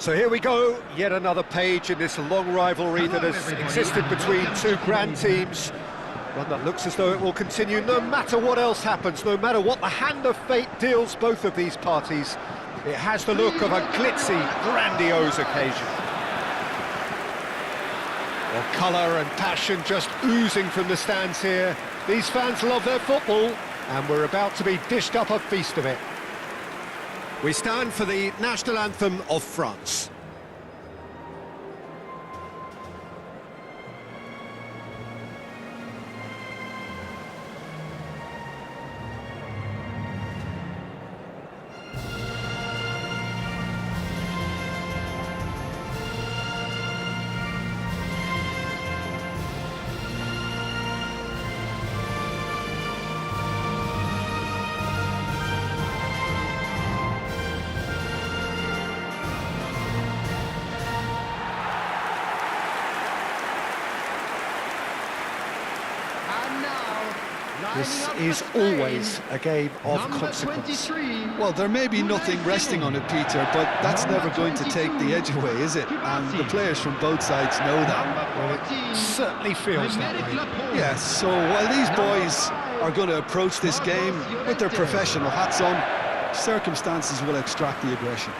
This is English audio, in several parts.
So here we go, yet another page in this long rivalry that has existed between two grand teams. One that looks as though it will continue no matter what else happens, no matter what the hand of fate deals both of these parties. It has the look of a glitzy, grandiose occasion. Well, colour and passion just oozing from the stands here. These fans love their football, and we're about to be dished up a feast of it. We stand for the national anthem of France. This is always a game of consequence. Well, there may be nothing resting on it, Peter, but that's never going to take the edge away, is it? And the players from both sides know that. Well, it certainly feels that way. Yes, so while these boys are going to approach this game with their professional hats on, circumstances will extract the aggression.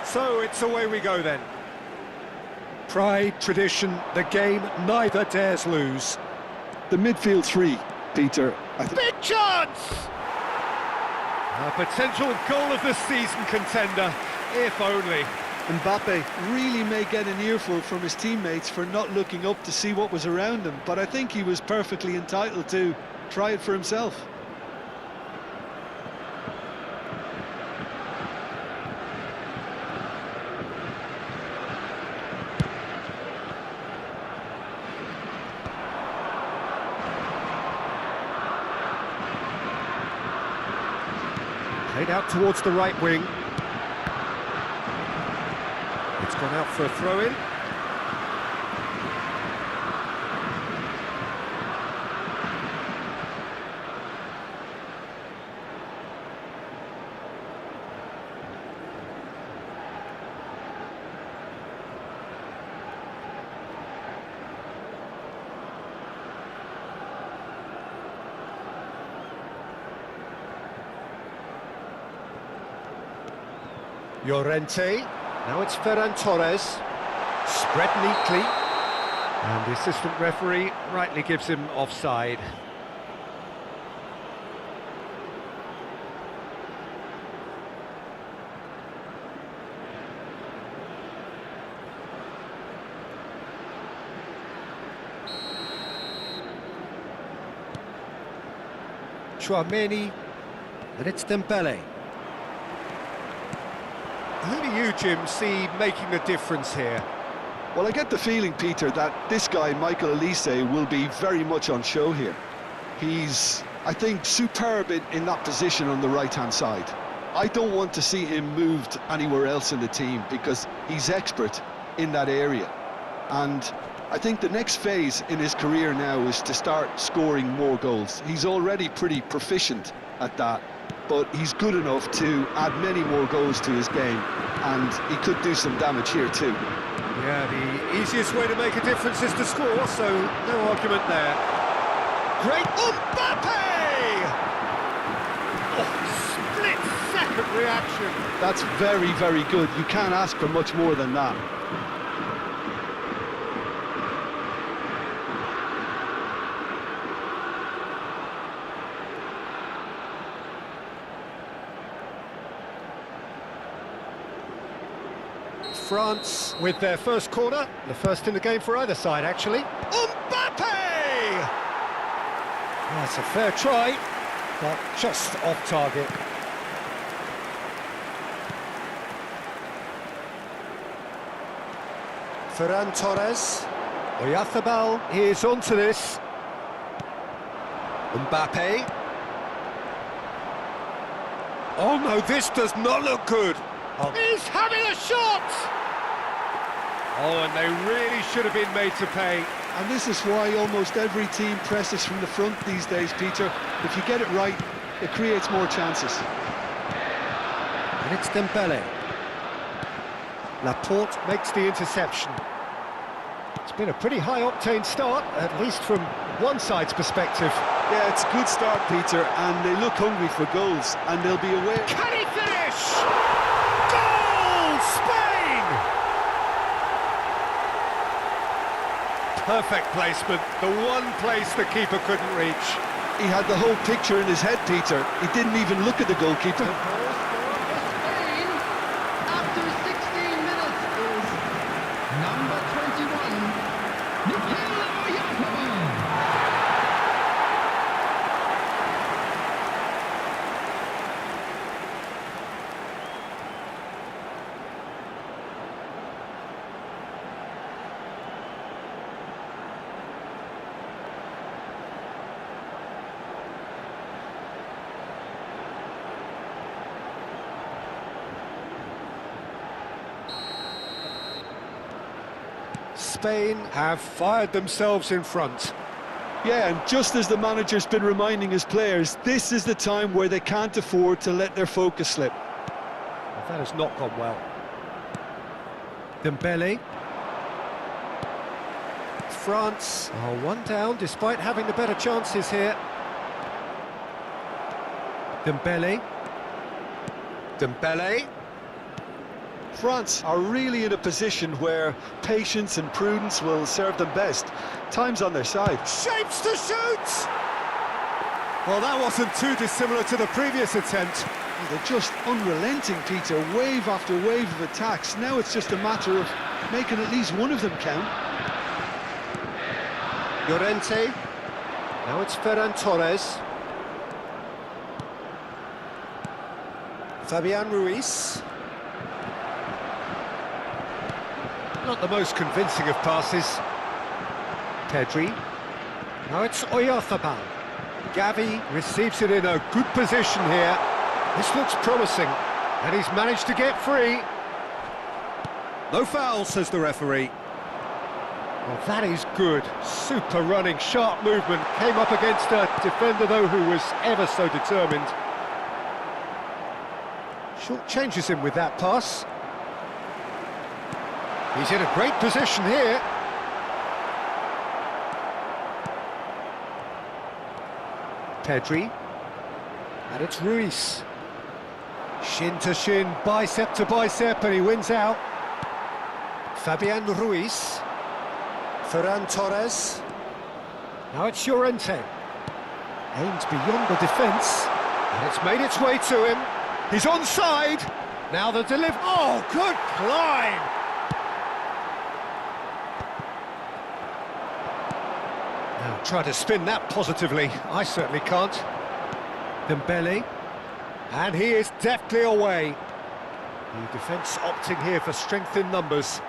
So it's away we go then. Pride, tradition, the game neither dares lose. The midfield three, Peter, I think. Big chance! A potential goal of the season contender, if only. Mbappe really may get an earful from his teammates for not looking up to see what was around him, but I think he was perfectly entitled to try it for himself. Played out towards the right wing. It's gone out for a throw-in. Llorente, now it's Ferran Torres, spread neatly, and the assistant referee rightly gives him offside. Chouameni, and it's Dembele. Who do you, Jim, see making the difference here? Well, I get the feeling, Peter, that this guy, Michael Elise, will be very much on show here. He's, I think, superb in that position on the right-hand side. I don't want to see him moved anywhere else in the team because he's expert in that area. And I think the next phase in his career now is to start scoring more goals. He's already pretty proficient at that, but he's good enough to add many more goals to his game, and he could do some damage here too. Yeah, the easiest way to make a difference is to score, so no argument there. Great Mbappe! Oh, split-second reaction. That's very, very good. You can't ask for much more than that. France with their first corner, the first in the game for either side, actually. Mbappe! That's a fair try, but just off target. Ferran Torres. Oyarzabal is onto this. Mbappe. Oh no, this does not look good. Oh. He's having a shot! Oh, and they really should have been made to pay. And this is why almost every team presses from the front these days, Peter. If you get it right, it creates more chances. And it's Dembele. Laporte makes the interception. It's been a pretty high-octane start, at least from one side's perspective. Yeah, it's a good start, Peter, and they look hungry for goals, and they'll be aware. Can he finish? Goal! Spain! Perfect placement, the one place the keeper couldn't reach. He had the whole picture in his head, Peter. He didn't even look at the goalkeeper. Spain, after 16 minutes, is number 21, Mikel Oyarzabal. Spain have fired themselves in front. Yeah, and just as the manager's been reminding his players, this is the time where they can't afford to let their focus slip. Well, that has not gone well. Dembele. France are one down despite having the better chances here. Dembele. Dembele. France are really in a position where patience and prudence will serve them best. Time's on their side. Shapes to shoot! Well, that wasn't too dissimilar to the previous attempt. They're just unrelenting, Peter, wave after wave of attacks. Now it's just a matter of making at least one of them count. Llorente. Now it's Ferran Torres. Fabian Ruiz. Not the most convincing of passes. Pedri. Now it's Oyarzabal. Gavi receives it in a good position here. This looks promising, and he's managed to get free. No foul, says the referee. Well, that is good. Super running, sharp movement. Came up against a defender, though, who was ever so determined. Short changes him with that pass. He's in a great position here. Pedri. And it's Ruiz. Shin to shin, bicep to bicep, and he wins out. Fabian Ruiz. Ferran Torres. Now it's Llorente. Aimed beyond the defence. And it's made its way to him. He's onside. Now the delivery. Oh, good climb! Now try to spin that positively. I certainly can't. Dembele. And he is deftly away. The defence opting here for strength in numbers.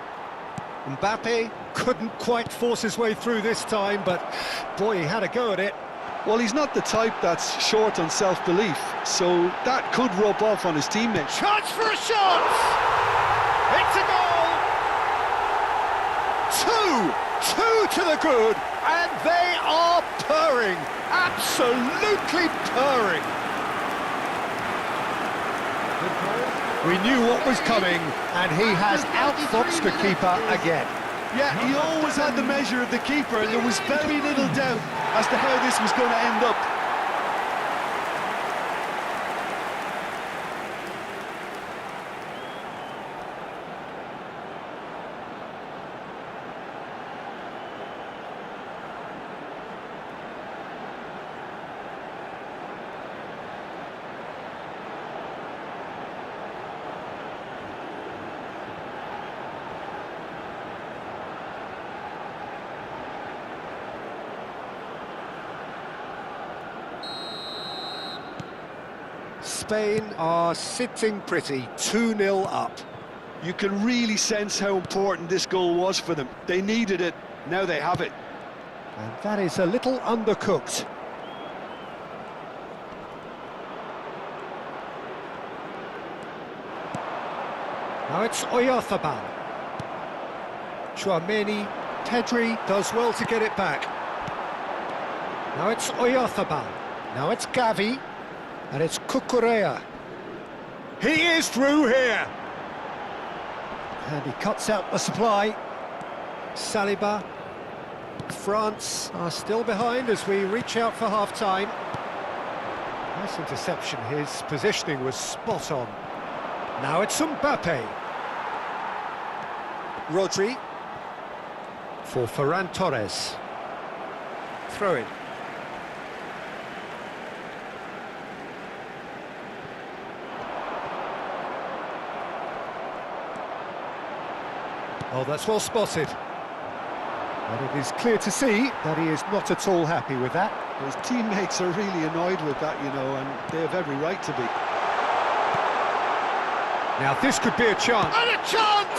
Mbappe couldn't quite force his way through this time, but boy, he had a go at it. Well, he's not the type that's short on self-belief, so that could rub off on his teammates. Chance for a shot! It's a goal! Two to the good, and they are purring, absolutely purring. We knew what was coming, and he has outfoxed the keeper again. Yeah, he always had the measure of the keeper, and there was very little doubt as to how this was going to end up. Spain are sitting pretty, 2-0 up. You can really sense how important this goal was for them. They needed it, now they have it. And that is a little undercooked. Now it's Oyarzabal. Tchouaméni, Pedri does well to get it back. Now it's Oyarzabal. Now it's Gavi. And it's Cucurella. He is through here! And he cuts out the supply. Saliba. France are still behind as we reach out for half-time. Nice interception, his positioning was spot on. Now it's Mbappe. Rodri. For Ferran Torres. Throw in. Oh, that's well spotted. And it is clear to see that he is not at all happy with that. His teammates are really annoyed with that, you know, and they have every right to be. Now this could be a chance. And a chance!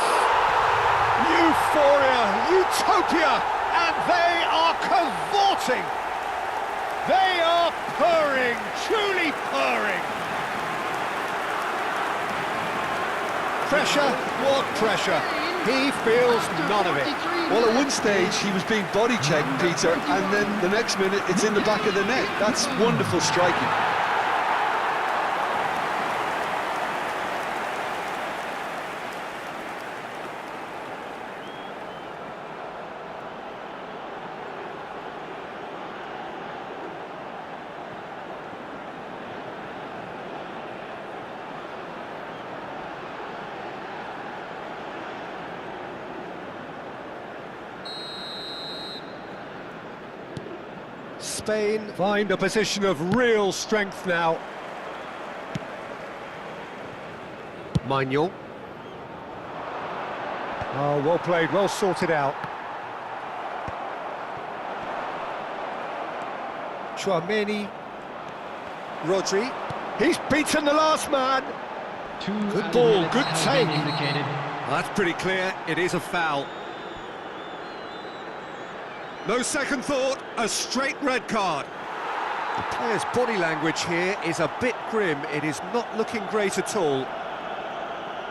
Euphoria, utopia, and they are cavorting. They are purring, truly purring. Pressure, what pressure? He feels none of it. Well, at one stage he was being body checked, Peter, and then the next minute it's in the back of the net. That's wonderful striking. Spain find a position of real strength now. Maignan. Oh, well played, well sorted out. Tchouaméni. Rodri. He's beaten the last man. Good ball, good take. That's pretty clear, it is a foul. No second thought, a straight red card. The player's body language here is a bit grim. It is not looking great at all.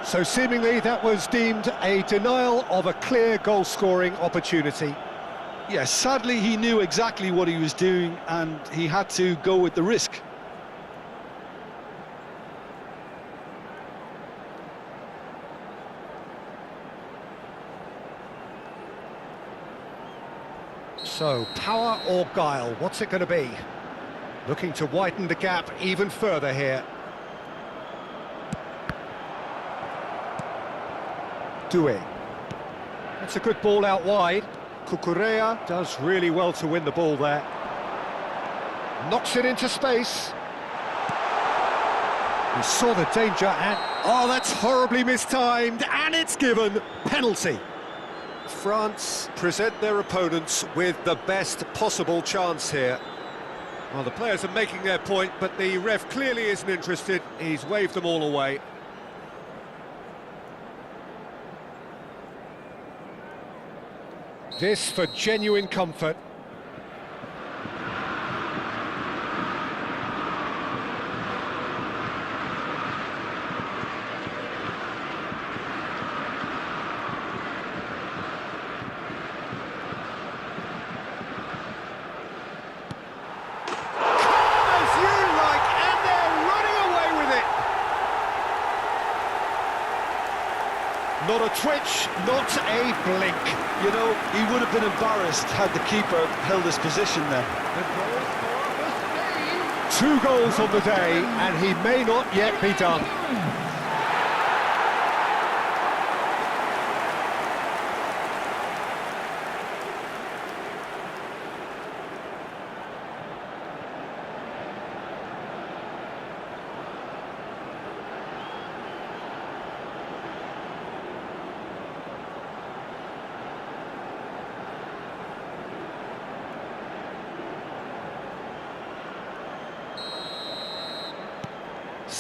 So seemingly that was deemed a denial of a clear goal-scoring opportunity. Yes, sadly he knew exactly what he was doing and he had to go with the risk. So, power or guile, what's it going to be? Looking to widen the gap even further here. Doué. That's a good ball out wide. Cucurella does really well to win the ball there. Knocks it into space. He saw the danger and... Oh, that's horribly mistimed, and it's given. Penalty. France present their opponents with the best possible chance here. Well, the players are making their point, but the ref clearly isn't interested. He's waved them all away. This for genuine comfort. Not a twitch, not a blink. You know, he would have been embarrassed had the keeper held his position there. 2 goals on the day, and he may not yet be done.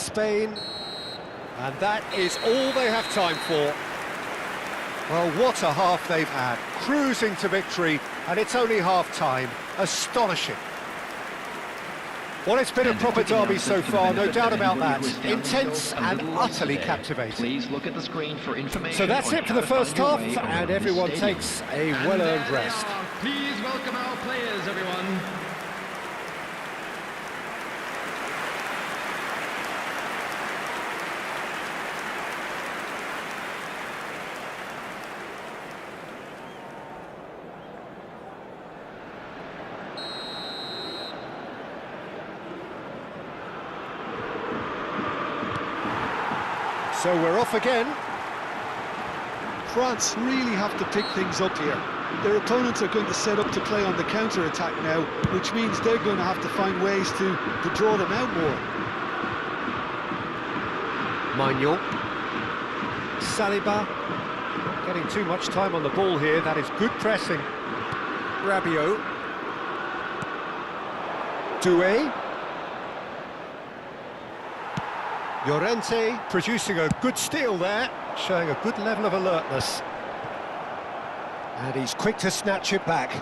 Spain, and that is all they have time for. Well, what a half they've had, cruising to victory, and it's only half-time. Astonishing. Well, it's been a proper derby so far, no doubt about that. Intense and utterly captivating. Please look at the screen for information. So that's it for the first half, and everyone takes a well-earned rest. Please welcome our players, everyone. So we're off again. France really have to pick things up here. Their opponents are going to set up to play on the counter-attack now, which means they're going to have to find ways to draw them out more. Maignan. Saliba. Not getting too much time on the ball here. That is good pressing. Rabiot. Doué. Llorente producing a good steal there, showing a good level of alertness. And he's quick to snatch it back.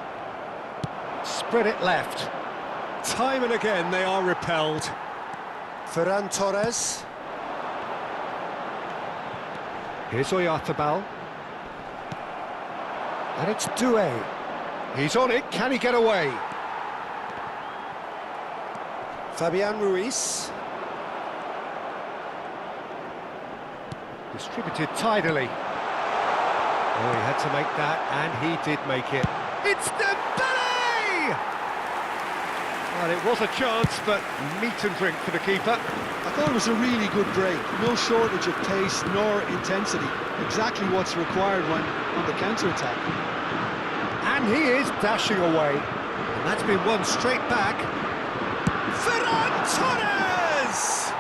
Spread it left. Time and again they are repelled. Ferran Torres. Here's Oyarzabal. And it's Doué. He's on it, can he get away? Fabian Ruiz. Distributed tidily. Oh, he had to make that, and he did make it. It's Dembele! Well, it was a chance, but meat and drink for the keeper. I thought it was a really good break. No shortage of pace nor intensity. Exactly what's required when on the counter-attack. And he is dashing away. And that's been won straight back. Ferran Torres!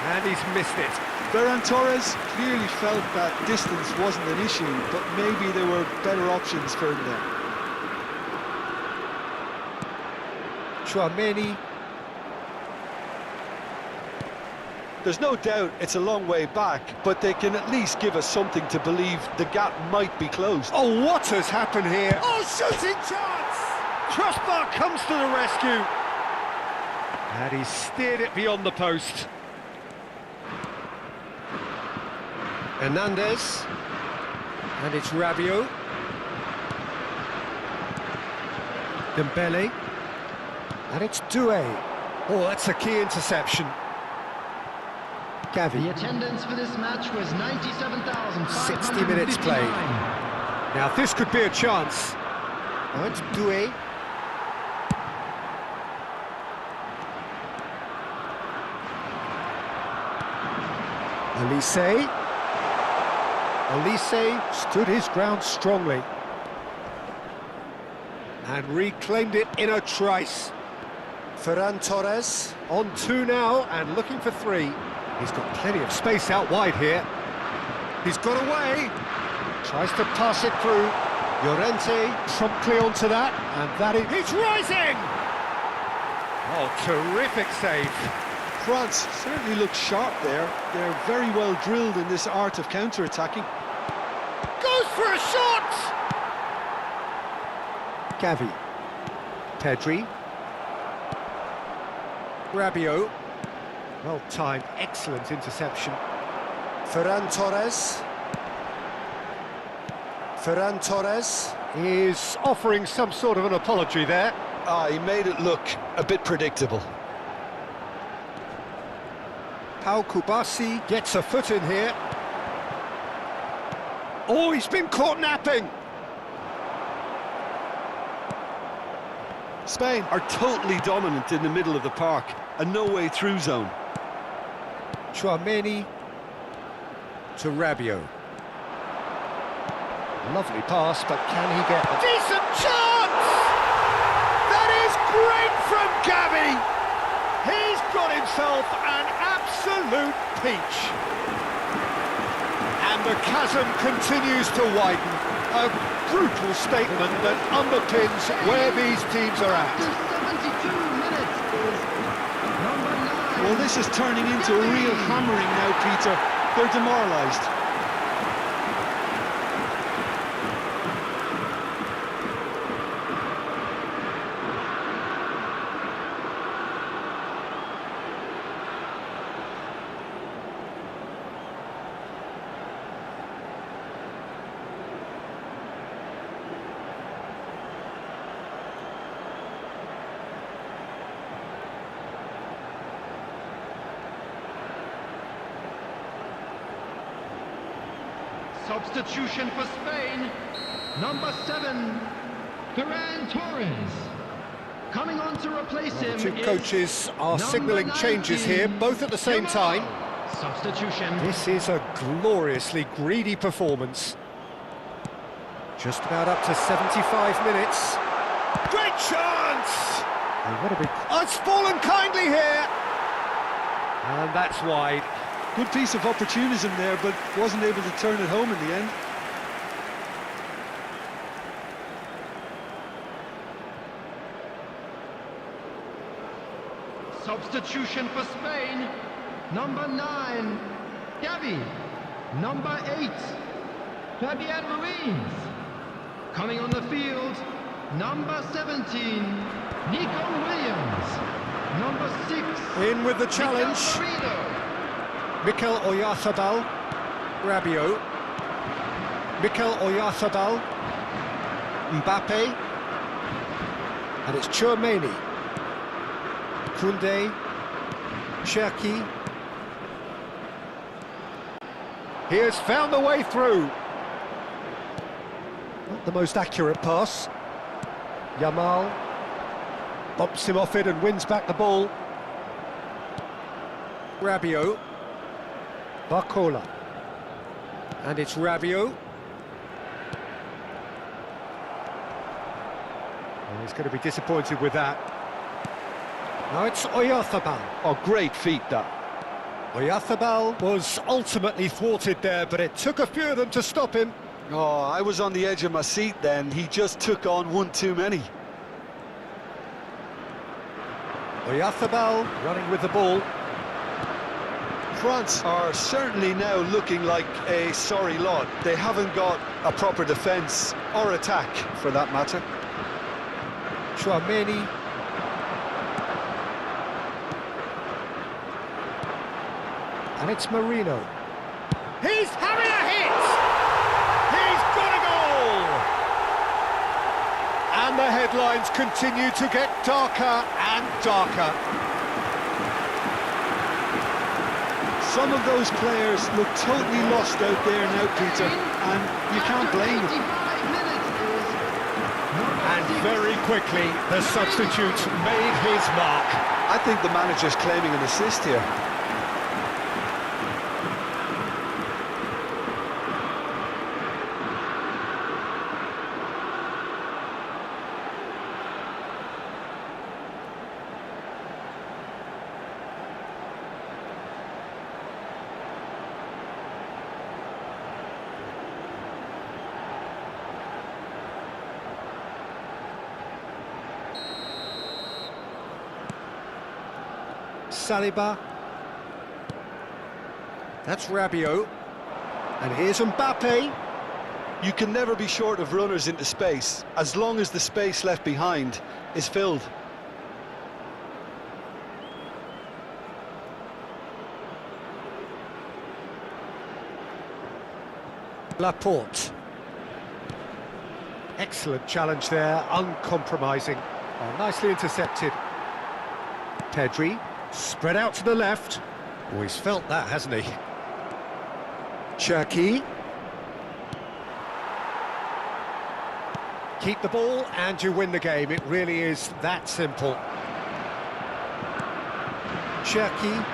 And he's missed it. Ferran Torres clearly felt that distance wasn't an issue, but maybe there were better options for him there. Chouameni. There's no doubt it's a long way back, but they can at least give us something to believe the gap might be closed. Oh, what has happened here? Oh, shooting chance! Crossbar comes to the rescue. And he steered it beyond the post. Hernandez, and it's Rabiot. Dembele, and it's Doué. Oh, that's a key interception. Gavi. The attendance for this match was 97,559. 60 minutes played. Now this could be a chance. Oh, it's Doué. Olise stood his ground strongly and reclaimed it in a trice. Ferran Torres on 2 now and looking for 3. He's got plenty of space out wide here. He's got away, tries to pass it through. Llorente promptly onto that, and that is... He's rising! Oh, terrific save. France certainly looks sharp there. They're very well drilled in this art of counter-attacking. Goes for a shot! Gavi. Pedri. Rabiot. Well timed, excellent interception. Ferran Torres. Ferran Torres is offering some sort of an apology there. He made it look a bit predictable. Pau Kubasi gets a foot in here. Oh, he's been caught napping. Spain are totally dominant in the middle of the park, a no-way through zone. Chouameni to Rabiot. Lovely pass, but can he get a decent chance? That is great from Gavi. He's got himself an absolute peach. And the chasm continues to widen. A brutal statement that underpins where these teams are at. After 72 minutes is number 9. Well, this is turning into a real hammering now, Peter. They're demoralised. Substitution for Spain, number 7, Ferran Torres. Coming on to replace him Two is coaches are number signalling changes 19, here, both at the same time. Substitution. This is a gloriously greedy performance. Just about up to 75 minutes. Great chance! Oh, it's fallen kindly here! And that's wide. Good piece of opportunism there, but wasn't able to turn it home in the end. Substitution for Spain, number 9, Gavi. Number 8, Fabian Ruiz. Coming on the field, number 17, Nico Williams. Number 6, In with the challenge. Mikel Oyarzabal, Rabiot, Mikel Oyarzabal, Mbappe, and it's Tchouaméni, Koundé, Cherki. He has found the way through. Not the most accurate pass. Yamal bumps him off it and wins back the ball. Rabiot. Barcola, and it's Rabiot. Oh, he's going to be disappointed with that. Now it's Oyarzabal. Oh, great feat, that. Oyarzabal was ultimately thwarted there, but it took a few of them to stop him. Oh, I was on the edge of my seat then. He just took on one too many. Oyarzabal running with the ball. France are certainly now looking like a sorry lot. They haven't got a proper defence or attack, for that matter. Tchouaméni. And it's Marino. He's having a hit! He's got a goal! And the headlines continue to get darker and darker. Some of those players look totally lost out there now, Peter, and you can't blame them. And very quickly, the substitute made his mark. I think the manager's claiming an assist here. Saliba. That's Rabiot. And here's Mbappe. You can never be short of runners into space, as long as the space left behind is filled. Laporte. Excellent challenge there, uncompromising. Oh, nicely intercepted. Pedri, spread out to the left. Oh, he's felt that, hasn't he? Cherki. Keep the ball and you win the game. It really is that simple. Cherki.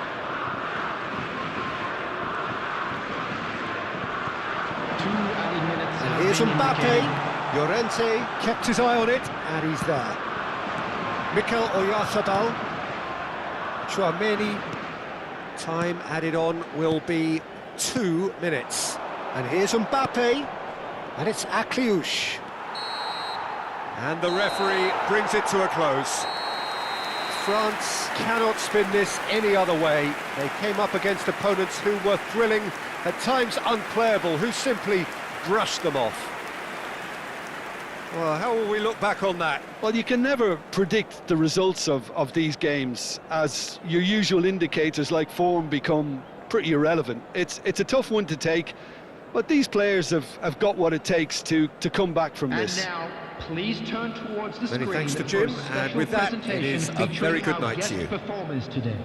And here's Mbappe. Llorente kept his eye on it, and he's there. Mikel Oyarzabal. Tchouaméni. Time added on will be 2 minutes. And here's Mbappe. And it's Akliouche. And the referee brings it to a close. France cannot spin this any other way. They came up against opponents who were thrilling, at times unplayable, who simply brushed them off. Well, how will we look back on that? Well, you can never predict the results of these games, as your usual indicators like form become pretty irrelevant. It's a tough one to take, but these players have got what it takes to come back from this. And now, please turn towards the Many screen. thanks to for Jim, a and special with that, it presentation is a featuring very good our night to guest you. performers today.